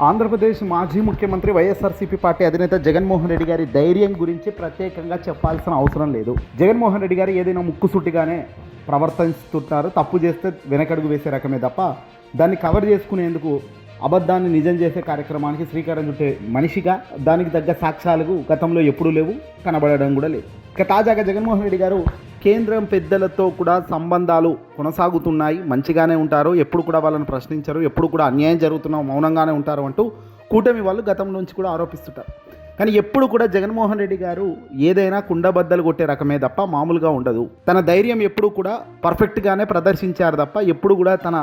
ఆంధ్రప్రదేశ్ మాజీ ముఖ్యమంత్రి వైఎస్ఆర్సీపీ పార్టీ అధినేత జగన్మోహన్ రెడ్డి గారి ధైర్యం గురించి ప్రత్యేకంగా చెప్పాల్సిన అవసరం లేదు. జగన్మోహన్ రెడ్డి గారు ఏదైనా ముక్కుసూటిగానే ప్రవర్తిస్తుంటారు. తప్పు చేస్తే వెనకడుగు వేసే రకమే తప్ప దాన్ని కవర్ చేసుకునేందుకు అబద్ధాన్ని నిజం చేసే కార్యక్రమానికి శ్రీకారం చుట్టే మనిషిగా దానికి తగ్గ సాక్ష్యాలు గతంలో ఎప్పుడూ లేవు, కనబడడం కూడా లేదు. ఇక తాజాగా జగన్మోహన్ రెడ్డి గారు కేంద్రం పెద్దలతో కూడా సంబంధాలు కొనసాగుతున్నాయి, మంచిగానే ఉంటారు, ఎప్పుడు కూడా వాళ్ళని ప్రశ్నించరు, ఎప్పుడు కూడా అన్యాయం జరుగుతున్నా మౌనంగానే ఉంటారు అంటూ కూటమి వాళ్ళు గతం నుంచి కూడా ఆరోపిస్తుంటారు. కానీ ఎప్పుడు కూడా జగన్మోహన్ రెడ్డి గారు ఏదైనా కుండబద్దలు కొట్టే రకమే తప్ప మామూలుగా ఉండదు. తన ధైర్యం ఎప్పుడు కూడా పర్ఫెక్ట్గానే ప్రదర్శించారు తప్ప ఎప్పుడు కూడా తన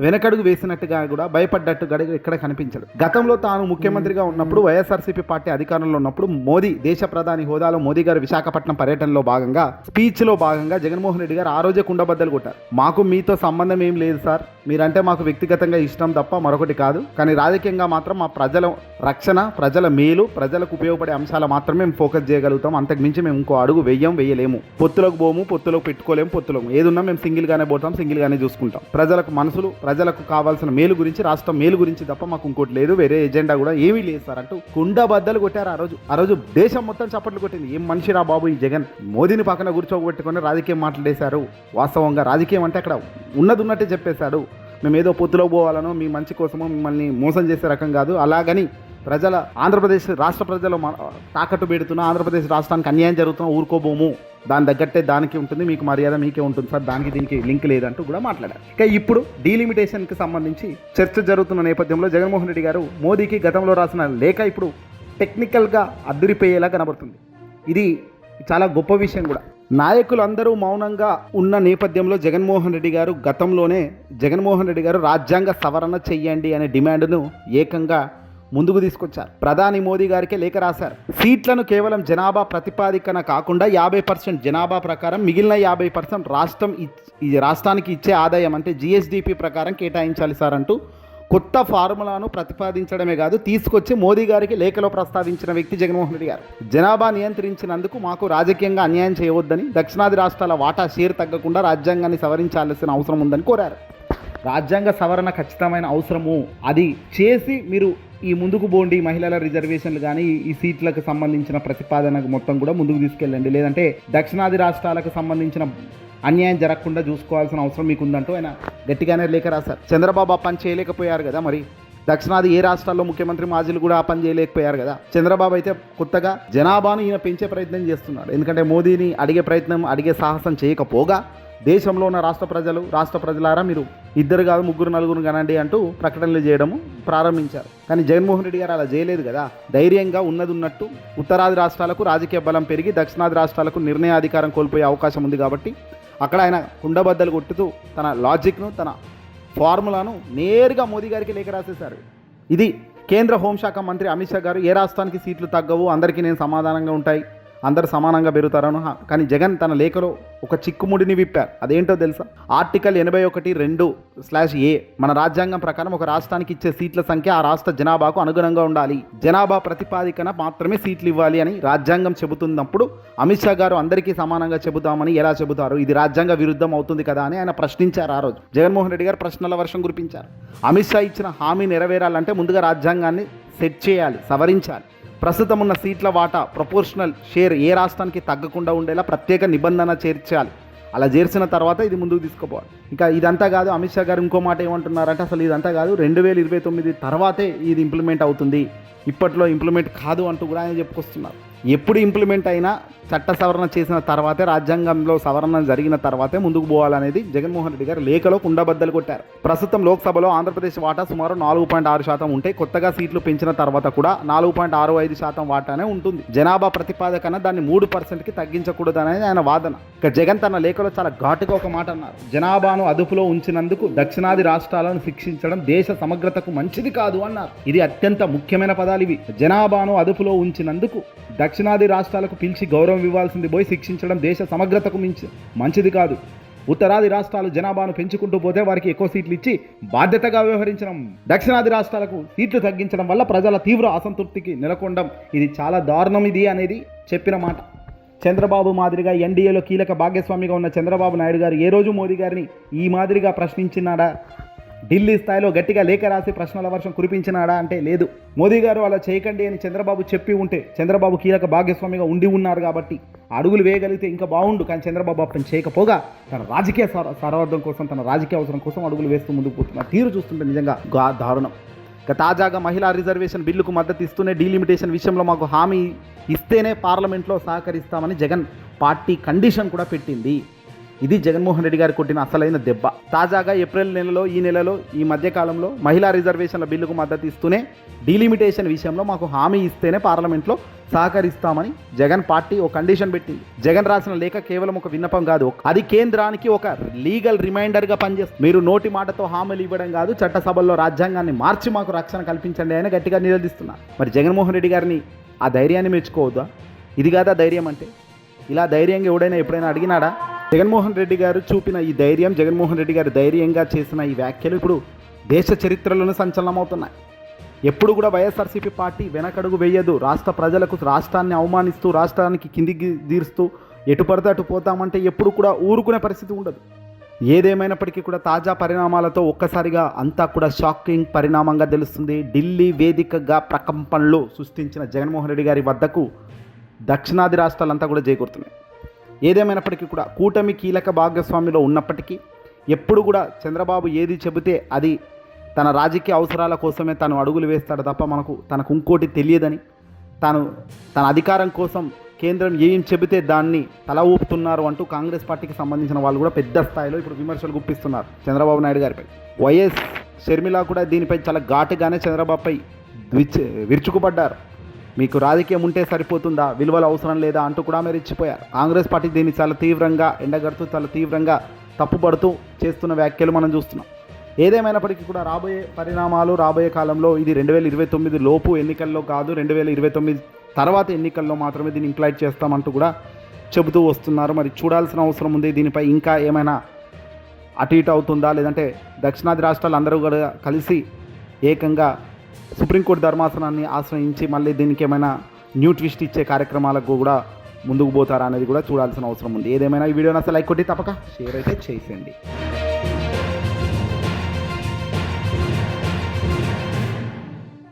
వెనకడుగు వేసినట్టుగా కూడా భయపడ్డట్టుగా ఎక్కడ కనిపించడు. గతంలో తాను ముఖ్యమంత్రిగా ఉన్నప్పుడు వైఎస్ఆర్సీపీ పార్టీ అధికారంలో ఉన్నప్పుడు మోదీ దేశ ప్రధాని హోదాలో మోదీ గారు విశాఖపట్నం పర్యటనలో భాగంగా స్పీచ్లో భాగంగా జగన్మోహన్ రెడ్డి గారు ఆ రోజే కుండబద్దలు కొట్టారు. మాకు మీతో సంబంధం ఏం లేదు సార్, మీరంటే మాకు వ్యక్తిగతంగా ఇష్టం తప్ప మరొకటి కాదు, కానీ రాజకీయంగా మాత్రం మా ప్రజల రక్షణ, ప్రజల మేలు, ప్రజలకు ఉపయోగపడే అంశాలు మాత్రమే మేము ఫోకస్ చేయగలుగుతాం, అంతకుమించి మేము ఇంకో అడుగు వేయలేము, పొత్తులకు పోము, పొత్తులకు పెట్టుకోలేము, పొత్తులకు ఏదున్నా మేము సింగిల్గానే పోతాం, సింగిల్గానే చూసుకుంటాం, ప్రజలకు మనసులు, ప్రజలకు కావాల్సిన మేలు గురించి, రాష్ట్రం మేలు గురించి తప్ప మాకు ఇంకోటి లేదు, వేరే ఎజెండా కూడా ఏమీ లేదు సార్ అంటూ కుండబద్దలు కొట్టారు. ఆ రోజు దేశం మొత్తం చప్పట్లు కొట్టింది. ఏం మనిషిరా బాబు ఈ జగన్, మోదీని పక్కన కూర్చోబెట్టుకొని రాజకీయం మాట్లాడేశారు. వాస్తవంగా రాజకీయం అంటే అక్కడ ఉన్నట్టే చెప్పేశాడు. మేము ఏదో పొత్తులో పోవాలనో మీ మంచి కోసమో మిమ్మల్ని మోసం చేసే రకం కాదు, అలాగని ఆంధ్రప్రదేశ్ రాష్ట్ర ప్రజలు తాకట్టు పెడుతున్నా, ఆంధ్రప్రదేశ్ రాష్ట్రానికి అన్యాయం జరుగుతున్నా ఊరుకోబోము, దాని తగ్గట్టే దానికి ఉంటుంది, మీకు మర్యాద మీకే ఉంటుంది సార్, దానికి దీనికి లింక్ లేదంటూ కూడా మాట్లాడారు. ఇక ఇప్పుడు డీలిమిటేషన్కి సంబంధించి చర్చ జరుగుతున్న నేపథ్యంలో జగన్మోహన్ రెడ్డి గారు మోదీకి గతంలో రాసిన లేఖ ఇప్పుడు టెక్నికల్గా అద్దురిపోయేలా కనబడుతుంది. ఇది చాలా గొప్ప విషయం కూడా. నాయకులు అందరూ మౌనంగా ఉన్న నేపథ్యంలో జగన్మోహన్ రెడ్డి గారు రాజ్యాంగ సవరణ చెయ్యండి అనే డిమాండ్ను ఏకంగా ముందుకు తీసుకొచ్చారు. ప్రధాని మోదీ గారికే లేఖ రాశారు. సీట్లను కేవలం జనాభా ప్రతిపాదికన కాకుండా 50% జనాభా ప్రకారం మిగిలిన 50% రాష్ట్రానికి ఇచ్చే ఆదాయం అంటే జిఎస్డిపి ప్రకారం కేటాయించాలి సార్ అంటూ కొత్త ఫార్ములాను ప్రతిపాదించడమే కాదు, తీసుకొచ్చి మోదీ గారికి లేఖలో ప్రస్తావించిన వ్యక్తి జగన్మోహన్ రెడ్డి గారు. జనాభా నియంత్రించినందుకు మాకు రాజకీయంగా అన్యాయం చేయవద్దని, దక్షిణాది రాష్ట్రాల వాటా షేర్ తగ్గకుండా రాజ్యాంగాన్ని సవరించాల్సిన అవసరం ఉందని కోరారు. రాజ్యాంగ సవరణ ఖచ్చితమైన అవసరము, అది చేసి మీరు ఈ ముందుకు పోండి, మహిళల రిజర్వేషన్లు కానీ ఈ సీట్లకు సంబంధించిన ప్రతిపాదనకు మొత్తం కూడా ముందుకు తీసుకెళ్ళండి, లేదంటే దక్షిణాది రాష్ట్రాలకు సంబంధించిన అన్యాయం జరగకుండా చూసుకోవాల్సిన అవసరం మీకు ఉందంటూ ఆయన గట్టిగానే లేఖ రాశారు. చంద్రబాబు ఆ పని చేయలేకపోయారు కదా, మరి దక్షిణాది ఏ రాష్ట్రాల్లో ముఖ్యమంత్రి మాజీలు కూడా ఆ పని చేయలేకపోయారు కదా. చంద్రబాబు అయితే కొత్తగా జనాభాను ఈయన పెంచే ప్రయత్నం చేస్తున్నారు. ఎందుకంటే మోదీని అడిగే సాహసం చేయకపోగా దేశంలో ఉన్న రాష్ట్ర ప్రజలారా మీరు 2 కాదు 3 4 కనండి అంటూ ప్రకటనలు చేయడము ప్రారంభించారు. కానీ జగన్మోహన్ రెడ్డి గారు అలా చేయలేదు కదా. ధైర్యంగా ఉన్నట్టు ఉత్తరాది రాష్ట్రాలకు రాజకీయ బలం పెరిగి దక్షిణాది రాష్ట్రాలకు నిర్ణయాధికారం కోల్పోయే అవకాశం ఉంది కాబట్టి అక్కడ ఆయన కుండబద్దలు కొట్టుతూ తన లాజిక్ను, తన ఫార్ములాను నేరుగా మోదీ గారికి లేఖ రాసేశారు. ఇది కేంద్ర హోంశాఖ మంత్రి అమిత్ షా గారు ఏ రాష్ట్రానికి సీట్లు తగ్గవు, అందరికీ నేను సమాధానంగా ఉంటాయి, అందరు సమానంగా పెరుగుతారను. కానీ జగన్ తన లేఖలో ఒక చిక్కుముడిని విప్పారు. అదేంటో తెలుసా? ఆర్టికల్ 81(2)A మన రాజ్యాంగం ప్రకారం ఒక రాష్ట్రానికి ఇచ్చే సీట్ల సంఖ్య ఆ రాష్ట్ర జనాభాకు అనుగుణంగా ఉండాలి, జనాభా ప్రతిపాదికన మాత్రమే సీట్లు ఇవ్వాలి అని రాజ్యాంగం చెబుతున్నప్పుడు అమిత్ షా గారు అందరికీ సమానంగా చెబుతామని ఎలా చెబుతారు, ఇది రాజ్యాంగ విరుద్ధం అవుతుంది కదా అని ఆయన ప్రశ్నించారు. ఆ రోజు జగన్మోహన్ రెడ్డి గారు ప్రశ్నల వర్షం కురిపించారు. అమిత్ షా ఇచ్చిన హామీ నెరవేరాలంటే ముందుగా రాజ్యాంగాన్ని సెట్ చేయాలి, సవరించాలి, ప్రస్తుతం ఉన్న సీట్ల వాటా ప్రపోర్షనల్ షేర్ ఏ రాష్ట్రానికి తగ్గకుండా ఉండేలా ప్రత్యేక నిబంధన చేర్చాలి. అలా చేర్చిన తర్వాత ఇది ముందుకు తీసుకుపోవాలి. ఇంకా ఇదంతా కాదు, అమిత్ షా గారు ఇంకో మాట ఏమంటున్నారంటే అసలు ఇదంతా కాదు, 2029 తర్వాతే ఇది ఇంప్లిమెంట్ అవుతుంది, ఇప్పట్లో ఇంప్లిమెంట్ కాదు అంటూ కూడా ఆయన చెప్పుకొస్తున్నారు. ఎప్పుడు ఇంప్లిమెంట్ అయినా చట్ట సవరణ చేసిన తర్వాతే, రాజ్యాంగంలో సవరణ జరిగిన తర్వాతే ముందుకు పోవాలనేది జగన్మోహన్ రెడ్డి గారు లేఖలో కుండబద్దలు కొట్టారు. ప్రస్తుతం లోక్సభలో ఆంధ్రప్రదేశ్ వాటా సుమారు 4.6% ఉంటే కొత్తగా సీట్లు పెంచిన తర్వాత కూడా 4.65% వాటానే ఉంటుంది. జనాభా ప్రతిపాదకన దాన్ని 3%కి తగ్గించకూడదనేది ఆయన వాదన. ఇక జగన్ తన లేఖలో చాలా ఘాటుగా ఒక మాట అన్నారు. జనాభాను అదుపులో ఉంచినందుకు దక్షిణాది రాష్ట్రాలను శిక్షించడం దేశ సమగ్రతకు మంచిది కాదు అన్నారు. ఇది అత్యంత ముఖ్యమైన పదాలు ఇవి. జనాభాను అదుపులో ఉంచినందుకు దక్షిణాది రాష్ట్రాలకు పిలిచి గౌరవం ఇవ్వాల్సింది పోయి శిక్షించడం దేశ సమగ్రతకు మంచిది కాదు. ఉత్తరాది రాష్ట్రాలు జనాభాను పెంచుకుంటూ పోతే వారికి ఎక్కువ సీట్లు ఇచ్చి బాధ్యతగా వ్యవహరించడం, దక్షిణాది రాష్ట్రాలకు సీట్లు తగ్గించడం వల్ల ప్రజల తీవ్ర అసంతృప్తికి నెలకొనడం, ఇది చాలా దారుణం ఇది అనేది చెప్పిన మాట. చంద్రబాబు మాదిరిగా ఎన్డీఏలో కీలక భాగస్వామిగా ఉన్న చంద్రబాబు నాయుడు గారు ఏ రోజు మోదీ గారిని ఈ మాదిరిగా ప్రశ్నించినాడా? ఢిల్లీ స్థాయిలో గట్టిగా లేఖ రాసి ప్రశ్నల వర్షం కురిపించినాడా అంటే లేదు. మోదీ గారు అలా చేయకండి అని చంద్రబాబు చెప్పి ఉంటే, చంద్రబాబు కీలక భాగస్వామిగా ఉండి ఉన్నారు కాబట్టి అడుగులు వేయగలిగితే ఇంకా బాగుండు. కానీ చంద్రబాబు అప్పని చేయకపోగా తన రాజకీయ సారథ్యం కోసం, తన రాజకీయ అవసరం కోసం అడుగులు వేస్తూ ముందుకు పోతున్నారు. తీరు చూస్తుంటే నిజంగా దారుణం. తాజాగా మహిళా రిజర్వేషన్ బిల్లుకు మద్దతు ఇస్తూనే డీలిమిటేషన్ విషయంలో మాకు హామీ ఇస్తేనే పార్లమెంట్లో సహకరిస్తామని జగన్ పార్టీ కండిషన్ కూడా పెట్టింది. ఇది జగన్మోహన్ రెడ్డి గారు కొట్టిన అసలైన దెబ్బ. తాజాగా ఏప్రిల్ నెలలో, ఈ మధ్యకాలంలో మహిళా రిజర్వేషన్ల బిల్లుకు మద్దతు ఇస్తూనే డీలిమిటేషన్ విషయంలో మాకు హామీ ఇస్తేనే పార్లమెంట్లో సహకరిస్తామని జగన్ పార్టీ ఒక కండిషన్ పెట్టింది. జగన్ రాసిన లేఖ కేవలం ఒక విన్నపం కాదు, అది కేంద్రానికి ఒక లీగల్ రిమైండర్గా పనిచేస్తుంది. మీరు నోటి మాటతో హామీలు ఇవ్వడం కాదు, చట్టసభల్లో రాజ్యాంగాన్ని మార్చి మాకు రక్షణ కల్పించండి అని గట్టిగా నిలదీస్తున్నారు. మరి జగన్మోహన్ రెడ్డి గారిని ఆ ధైర్యాన్ని మెచ్చుకోవద్దా? ఇది కాదా ధైర్యం అంటే? ఇలా ధైర్యంగా ఎవడైనా ఎప్పుడైనా అడిగినాడా? జగన్మోహన్ రెడ్డి గారు చూపిన ఈ ధైర్యం, జగన్మోహన్ రెడ్డి గారు ధైర్యంగా చేసిన ఈ వ్యాఖ్యలు ఇప్పుడు దేశ చరిత్రలోనే సంచలనమవుతున్నాయి. ఎప్పుడు కూడా వైఎస్ఆర్సీపీ పార్టీ వెనకడుగు వేయదు. రాష్ట్ర ప్రజలకు రాష్ట్రాన్ని అవమానిస్తూ, రాష్ట్రానికి కిందికి తీరుస్తూ ఎటు పడితే అటు పోతామంటే ఎప్పుడు కూడా ఊరుకునే పరిస్థితి ఉండదు. ఏదేమైనప్పటికీ కూడా తాజా పరిణామాలతో ఒక్కసారిగా అంతా కూడా షాకింగ్ పరిణామంగా తెలుస్తుంది. ఢిల్లీ వేదికగా ప్రకంపనలు సృష్టించిన జగన్మోహన్ రెడ్డి గారి వద్దకు దక్షిణాది రాష్ట్రాలంతా కూడా చేకూరుతున్నాయి. ఏదేమైనప్పటికీ కూడా కూటమి కీలక భాగస్వామిలో ఉన్నప్పటికీ ఎప్పుడు కూడా చంద్రబాబు ఏది చెబితే అది తన రాజకీయ అవసరాల కోసమే తను అడుగులు వేస్తాడు తప్ప తనకు ఇంకోటి తెలియదని, తన అధికారం కోసం కేంద్రం ఏం చెబితే దాన్ని తల ఊపుతున్నారు అంటూ కాంగ్రెస్ పార్టీకి సంబంధించిన వాళ్ళు కూడా పెద్ద స్థాయిలో ఇప్పుడు విమర్శలు గుప్పిస్తున్నారు చంద్రబాబు నాయుడు గారిపై. వైఎస్ షర్మిల కూడా దీనిపై చాలా ఘాటుగానే చంద్రబాబుపై విరుచుకుపడ్డారు. మీకు రాజకీయం ఉంటే సరిపోతుందా, విలువలు అవసరం లేదా అంటూ కూడా మీరు ఇచ్చిపోయారు. కాంగ్రెస్ పార్టీ దీన్ని చాలా తీవ్రంగా ఎండగడుతూ, చాలా తీవ్రంగా తప్పుపడుతూ చేస్తున్న వ్యాఖ్యలు మనం చూస్తున్నాం. ఏదేమైనప్పటికీ కూడా రాబోయే కాలంలో ఇది 2029 లోపు ఎన్నికల్లో కాదు, 2029 తర్వాత ఎన్నికల్లో మాత్రమే దీన్ని ఇంప్లైట్ చేస్తామంటూ కూడా చెబుతూ వస్తున్నారు. మరి చూడాల్సిన అవసరం ఉంది. దీనిపై ఇంకా ఏమైనా అటు ఇటు అవుతుందా, లేదంటే దక్షిణాది రాష్ట్రాలు అందరూ కూడా కలిసి ఏకంగా సుప్రీంకోర్టు ధర్మాసనాన్ని ఆశ్రయించి మళ్ళీ దీనికి ఏమైనా న్యూ ట్విస్ట్ ఇచ్చే కార్యక్రమాలకు కూడా ముందుకు పోతారా అనేది కూడా చూడాల్సిన అవసరం ఉంది. ఏదేమైనా ఈ వీడియోని అసలు లైక్ కొట్టి తప్పక షేర్ అయితే చేసేయండి.